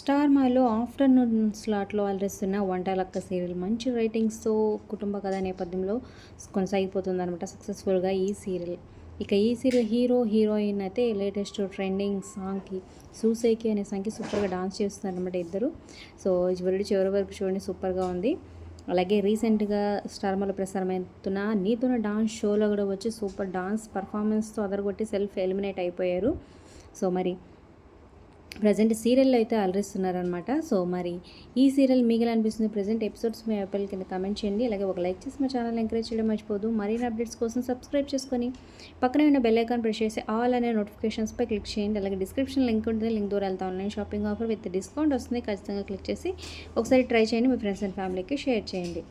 Star మాలో afternoon స్లాట్లో అలరిస్తున్న Vantalakka serial మంచి రేటింగ్స్తో కుటుంబ కథ నేపథ్యంలో కొనసాగిపోతుంది అనమాట సక్సెస్ఫుల్గా ఈ సీరియల్. ఇక ఈ సీరియల్ హీరోయిన్ అయితే లేటెస్ట్ ట్రెండింగ్ సాంగ్కి సూసైకి అనే సాంగ్కి సూపర్గా డాన్స్ చేస్తున్నారు అనమాట ఇద్దరు. సో చివరి వరకు చూడండి, సూపర్గా ఉంది. అలాగే రీసెంట్గా స్టార్ మాలో ప్రసారమవుతున్న నీతోన డాన్స్ షోలో కూడా వచ్చి సూపర్ డాన్స్ పర్ఫార్మెన్స్తో అదరగొట్టి సెల్ఫ్ ఎలిమినేట్ అయిపోయారు. సో మరి ప్రజెంట్ సీరియల్లో అయితే అలరిస్తున్నారనమాట. సో మరి ఈ సీరియల్ మీకు ఎలా అనిపిస్తుంది? ప్రజెంట్ ఎపిసోడ్స్ మీ అభిప్రాయాల కింద కామెంట్ చేయండి. అలాగే ఒక లైక్ చేసి మా ఛానల్ ఎంకరేజ్ చేయడం మర్చిపోదు. మరిన్ని అప్డేట్స్ కోసం సబ్స్క్రైబ్ చేసుకొని పక్కనే ఉన్న బెల్ ఐకాన్ ప్రెస్ చేసి ఆల్ అనే నోటిఫికేషన్స్పై క్లిక్ చేయండి. అలాగే డిస్క్రిప్షన్ లింక్ ఉంటుంది, లింక్ ద్వారా వెళ్తా online shopping offer with discount వస్తుంది. ఖచ్చితంగా క్లిక్ చేసి ఒకసారి ట్రై చేయండి. మీ ఫ్రెండ్స్ అండ్ ఫ్యామిలీకి షేర్ చేయండి.